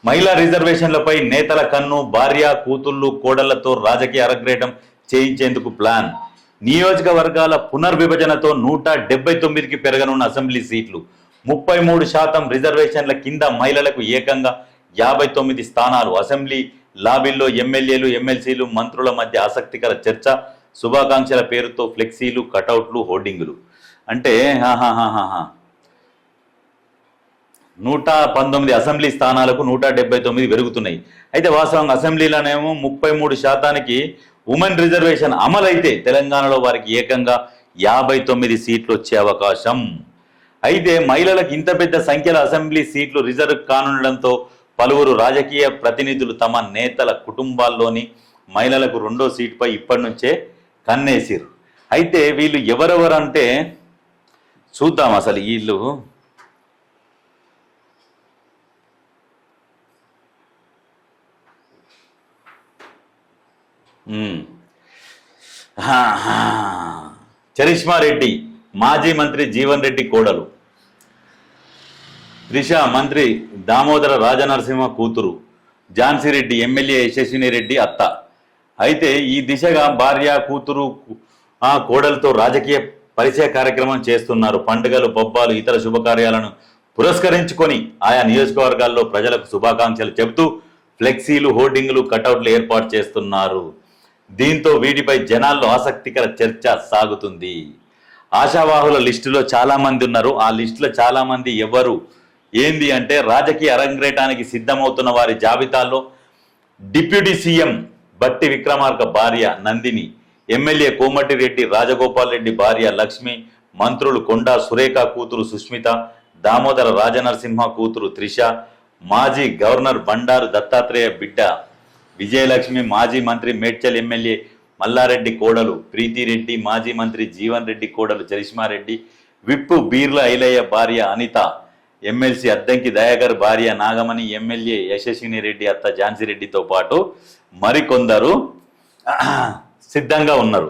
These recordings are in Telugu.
మహిళా రిజర్వేషన్లపై నేతల కన్ను, భార్య కూతుళ్లు కోడళ్లతో రాజకీయ అరగ్రేటం చేయించేందుకు ప్లాన్. నియోజకవర్గాల పునర్విభజనతో 179కి పెరగనున్న అసెంబ్లీ సీట్లు. 33% రిజర్వేషన్ల కింద మహిళలకు ఏకంగా 59 స్థానాలు. అసెంబ్లీ లాబీల్లో ఎమ్మెల్యేలు, ఎమ్మెల్సీలు, మంత్రుల మధ్య ఆసక్తికర చర్చ. శుభాకాంక్షల పేరుతో ఫ్లెక్సీలు, కటౌట్లు, హోర్డింగులు. అంటే 119 అసెంబ్లీ స్థానాలకు 179 పెరుగుతున్నాయి. అయితే వాస్తవంగా అసెంబ్లీలోనేమో 33%కి ఉమెన్ రిజర్వేషన్ అమలైతే తెలంగాణలో వారికి ఏకంగా 59 సీట్లు వచ్చే అవకాశం. అయితే మహిళలకు ఇంత పెద్ద సంఖ్యలో అసెంబ్లీ సీట్లు రిజర్వ్ కానుండడంతో పలువురు రాజకీయ ప్రతినిధులు తమ నేతల కుటుంబాల్లోని మహిళలకు 2వ సీటుపై ఇప్పటి నుంచే కన్నేసిరు. అయితే వీళ్ళు ఎవరెవరంటే చూద్దాం. అసలు వీళ్ళు చరిష్మా రెడ్డి మాజీ మంత్రి జీవన్ రెడ్డి కోడలు, త్రిష మంత్రి దామోదర రాజనరసింహ కూతురు, ఝాన్సీ రెడ్డి ఎమ్మెల్యే యశస్విని రెడ్డి అత్త. అయితే ఈ దిశగా భార్య, కూతురు, కోడలతో రాజకీయ పరిచయ కార్యక్రమం చేస్తున్నారు. పండుగలు, పబ్బాలు, ఇతర శుభకార్యాలను పురస్కరించుకొని ఆయా నియోజకవర్గాల్లో ప్రజలకు శుభాకాంక్షలు చెబుతూ ఫ్లెక్సీలు, హోర్డింగులు, కటౌట్లు ఏర్పాటు చేస్తున్నారు. దీంతో వీటిపై జనాల్లో ఆసక్తికర చర్చ సాగుతుంది. ఆశావాహుల లిస్టులో చాలా మంది ఉన్నారు. ఆ లిస్టులో చాలా మంది ఎవరు ఏంది అంటే రాజకీయ అరంగేటానికి సిద్ధమవుతున్న వారి జాబితాలో డిప్యూటీ సీఎం బట్టి విక్రమార్క భార్య నందిని, ఎమ్మెల్యే కోమటిరెడ్డి రాజగోపాల్ రెడ్డి భార్య లక్ష్మి, మంత్రులు కొండా సురేఖ కూతురు సుష్మిత, దామోదర రాజనరసింహ కూతురు త్రిష, మాజీ గవర్నర్ బండారు దత్తాత్రేయ బిడ్డ విజయలక్ష్మి, మాజీ మంత్రి మేడ్చల్ ఎమ్మెల్యే మల్లారెడ్డి కోడలు ప్రీతిరెడ్డి, మాజీ మంత్రి జీవన్ రెడ్డి కోడలు చరిష్మారెడ్డి, విప్పు బీర్ల ఐలయ్య భార్య అనిత, ఎమ్మెల్సీ అద్దంకి దయాకర్ భార్య నాగమణి, ఎమ్మెల్యే యశస్విని రెడ్డి అత్త ఝాన్సీ రెడ్డితో పాటు మరికొందరు సిద్ధంగా ఉన్నారు.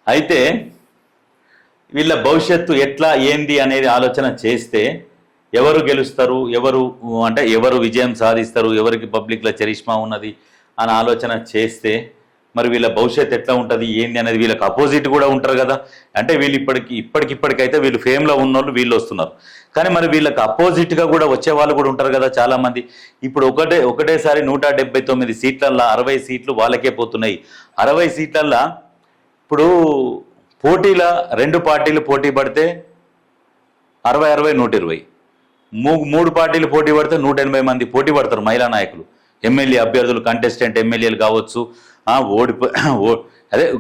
అయితే వీళ్ళ భవిష్యత్తు ఎట్లా ఏంది అనేది ఆలోచన చేస్తే ఎవరు గెలుస్తారు, ఎవరు విజయం సాధిస్తారు, ఎవరికి పబ్లిక్లో చరిష్మా ఉన్నది అని ఆలోచన చేస్తే మరి వీళ్ళ భవిష్యత్తు ఎట్లా ఉంటుంది ఏంది అనేది వీళ్ళకి అపోజిట్ కూడా ఉంటారు కదా. అంటే వీళ్ళు ఇప్పటికైతే వీళ్ళు ఫేమ్లో ఉన్నోళ్ళు వీళ్ళు వస్తున్నారు. కానీ మరి వీళ్ళకి అపోజిట్గా కూడా వచ్చే వాళ్ళు కూడా ఉంటారు కదా చాలామంది. ఇప్పుడు ఒకటేసారి 179 సీట్లల్లో 60 సీట్లు వాళ్ళకే పోతున్నాయి. 60 సీట్లల్లో ఇప్పుడు పోటీల 2 పార్టీలు పోటీ పడితే 60, 120, 3 పార్టీలు పోటీ పడితే 180 మంది పోటీ పడతారు మహిళా నాయకులు, ఎమ్మెల్యే అభ్యర్థులు, కంటెస్టెంట్ ఎమ్మెల్యేలు కావచ్చు,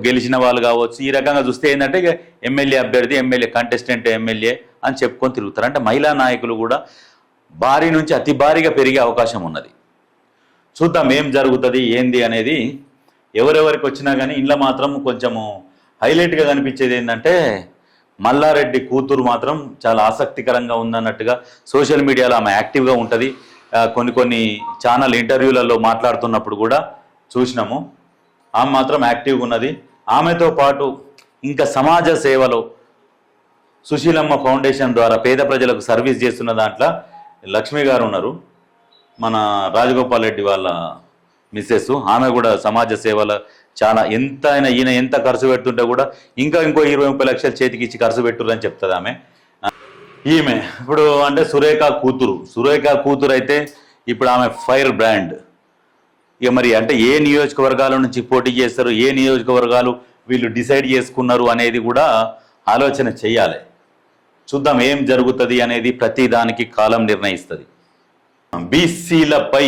గెలిచిన వాళ్ళు కావచ్చు. ఈ రకంగా చూస్తే ఏంటంటే ఎమ్మెల్యే అభ్యర్థి, ఎమ్మెల్యే కంటెస్టెంట్ ఎమ్మెల్యే అని చెప్పుకొని తిరుగుతారు. అంటే మహిళా నాయకులు కూడా భారీ నుంచి అతి భారీగా పెరిగే అవకాశం ఉన్నది. చూద్దాం ఏం జరుగుతుంది ఏంది అనేది. ఎవరెవరికి వచ్చినా కానీ ఇంట్లో మాత్రం కొంచెము హైలైట్గా కనిపించేది ఏంటంటే మల్లారెడ్డి కూతురు మాత్రం చాలా ఆసక్తికరంగా ఉందన్నట్టుగా సోషల్ మీడియాలో ఆమె యాక్టివ్గా ఉంటుంది. కొన్ని ఛానల్ ఇంటర్వ్యూలలో మాట్లాడుతున్నప్పుడు కూడా చూసినాము. ఆమె మాత్రం యాక్టివ్గా ఉన్నది. ఆమెతో పాటు ఇంకా సమాజ సేవలో సుశీలమ్మ ఫౌండేషన్ ద్వారా పేద ప్రజలకు సర్వీస్ చేస్తున్న దాంట్లో లక్ష్మి గారు ఉన్నారు, మన రాజగోపాల్ రెడ్డి వాళ్ళ మిస్సెస్. ఆమె కూడా సమాజ సేవలో చాలా ఈయన ఎంత ఖర్చు పెడుతుంటే కూడా ఇంకో 20-30 లక్షలు చేతికి ఇచ్చి ఖర్చు పెట్టురని చెప్తుంది ఆమె. ఈమె ఇప్పుడు అంటే సురేఖ కూతురు అయితే ఇప్పుడు ఆమె ఫైర్ బ్రాండ్. ఇక మరి అంటే ఏ నియోజకవర్గాల నుంచి పోటీ చేస్తారు, ఏ నియోజకవర్గాలు వీళ్ళు డిసైడ్ చేసుకున్నారు అనేది కూడా ఆలోచన చేయాలి. చూద్దాం ఏం జరుగుతుంది అనేది. ప్రతి దానికి కాలం నిర్ణయిస్తుంది. బీసీలపై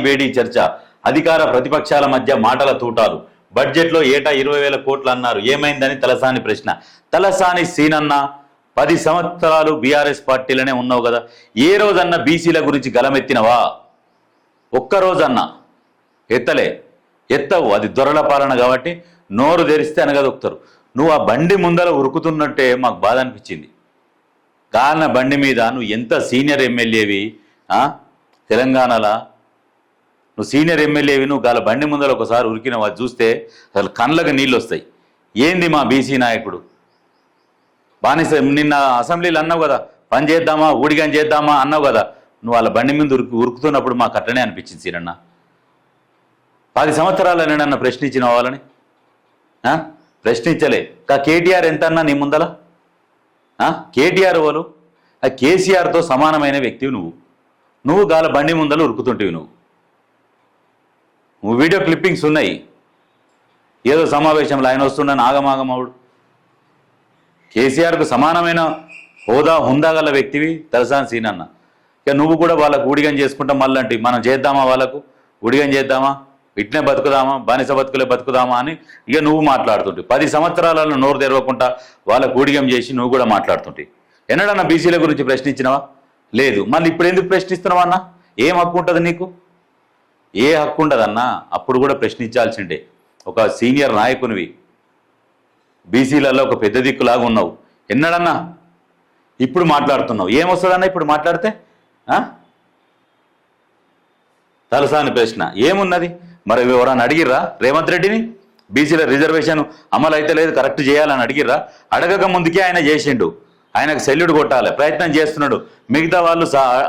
వేడి చర్చ, అధికార ప్రతిపక్షాల మధ్య మాటల తూటాలు. బడ్జెట్లో ఏటా 20,000 కోట్లు అన్నారు, ఏమైందని తలసాని ప్రశ్న. తలసాని సీనన్న 10 సంవత్సరాలు బీఆర్ఎస్ పార్టీలోనే ఉన్నావు కదా, ఏ రోజన్నా బీసీల గురించి గలమెత్తినవా? ఒక్కరోజన్నా ఎత్తవు. అది దొరల పాలన కాబట్టి నోరు తెరిస్తే అనగదొక్కుతారు. నువ్వు ఆ బండి ముందర ఉరుకుతున్నట్టే మాకు బాధ అనిపించింది. కాలిన బండి మీద నువ్వు ఎంత సీనియర్ ఎమ్మెల్యేవి తెలంగాణలో, నువ్వు సీనియర్ ఎమ్మెల్యేవి, నువ్వు గాల బండి ముందర ఒకసారి ఉరికినవా చూస్తే అసలు కళ్ళకు నీళ్ళు వస్తాయి. ఏంది మా బీసీ నాయకుడు బానిస. నిన్న అసెంబ్లీలో అన్నావు కదా, పని చేద్దామా ఊడిగం చేద్దామా అన్నావు కదా. నువ్వు వాళ్ళ బండి మీద ఉరుకుతున్నప్పుడు మాకు అట్లనే అనిపించింది సీనన్న. 10 సంవత్సరాలు నన్ను ప్రశ్నించిన వాళ్ళని ప్రశ్నించలే. కేటీఆర్ ఎంత అన్నా నీ ముందల? కేటీఆర్ వాళ్ళు ఆ కేసీఆర్తో సమానమైన వ్యక్తివి నువ్వు గాల బండి ముందలు ఉరుకుతుంటివి. నువ్వు వీడియో క్లిప్పింగ్స్ ఉన్నాయి. ఏదో సమావేశంలో ఆయన వస్తుండని ఆగమాగమవుడు. కేసీఆర్కు సమానమైన హోదా హుందాగల వ్యక్తివి తలసాని సీనన్న. ఇక నువ్వు కూడా వాళ్ళకు ఊడిగం చేసుకుంటాం మళ్ళంటి మనం చేద్దామా, వాళ్ళకు ఊడిగం చేద్దామా, ఇట్నే బతుకుదామా, బానిస బతుకులే బతుకుదామా అని ఇక నువ్వు మాట్లాడుతుంటావు. 10 సంవత్సరాలలో నోరు తెరవకుండా వాళ్ళకు ఊడిగం చేసి నువ్వు కూడా మాట్లాడుతుంటావు. ఎన్నడన్నా బీసీల గురించి ప్రశ్నించినవా? లేదు. మళ్ళీ ఇప్పుడు ఎందుకు ప్రశ్నిస్తున్నావా అన్న? ఏం హక్కు ఉంటుంది నీకు? ఏ హక్కు ఉండదన్నా? అప్పుడు కూడా ప్రశ్నించాల్సిండే. ఒక సీనియర్ నాయకునివి, బీసీలలో ఒక పెద్ద దిక్కులాగా ఉన్నావు. ఎన్నడన్నా? ఇప్పుడు మాట్లాడుతున్నావు. ఏమొస్తుందన్నా ఇప్పుడు మాట్లాడితే? తలసాని ప్రశ్న ఏమున్నది? మరి ఎవరన్నా అడిగిర్రా రేవంత్ రెడ్డిని? బీసీల రిజర్వేషన్ అమలు అయితే లేదు, కరెక్ట్ చేయాలని అడిగిర్రా? అడగక ముందుకే ఆయన చేసిండు. ఆయనకు సెల్యూట్ కొట్టాలి, ప్రయత్నం చేస్తున్నాడు. మిగతా వాళ్ళు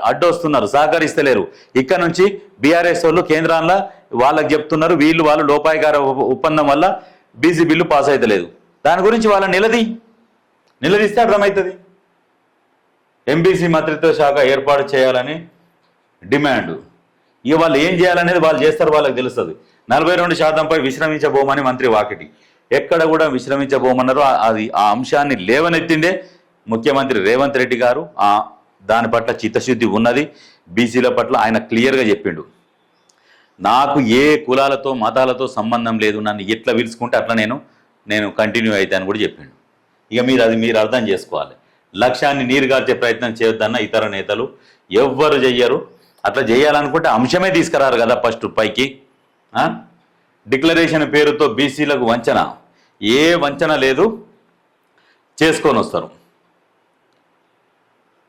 అడ్డొస్తున్నారు, సహకరిస్తలేరు. ఇక్కడ నుంచి బీఆర్ఎస్ వాళ్ళు కేంద్రంలో వాళ్ళకి చెప్తున్నారు, వాళ్ళు లోపాయికార ఒప్పందం వల్ల బీసీ బిల్లు పాస్ అవుతలేదు. దాని గురించి వాళ్ళని నిలదీస్తే అర్థమవుతుంది. ఎంబీసీ మంత్రిత్వ శాఖ ఏర్పాటు చేయాలని డిమాండ్. ఇక వాళ్ళు ఏం చేయాలనేది వాళ్ళు చేస్తారు, వాళ్ళకి తెలుస్తుంది. 42% విశ్రమించబోమని మంత్రి వాకిటి. ఎక్కడ కూడా విశ్రమించబోమన్నారు. అది ఆ అంశాన్ని లేవనెత్తిందే ముఖ్యమంత్రి రేవంత్ రెడ్డి గారు. దాని పట్ల చిత్తశుద్ధి ఉన్నది. బీసీల పట్ల ఆయన క్లియర్గా చెప్పిండు. నాకు ఏ కులాలతో మతాలతో సంబంధం లేదు, నన్ను ఎట్లా పిలుచుకుంటే అట్లా నేను కంటిన్యూ అవుతాను కూడా చెప్పిండు. ఇక మీరు అర్థం చేసుకోవాలి. లక్ష్యాన్ని నీరుగార్చే ప్రయత్నం చేయొద్దన్న ఇతర నేతలు ఎవ్వరు చెయ్యరు. అట్లా చేయాలనుకుంటే అంశమే తీసుకురారు కదా ఫస్ట్ పైకి. డిక్లరేషన్ పేరుతో బీసీలకు వంచన, ఏ వంచన లేదు, చేసుకొని వస్తారు.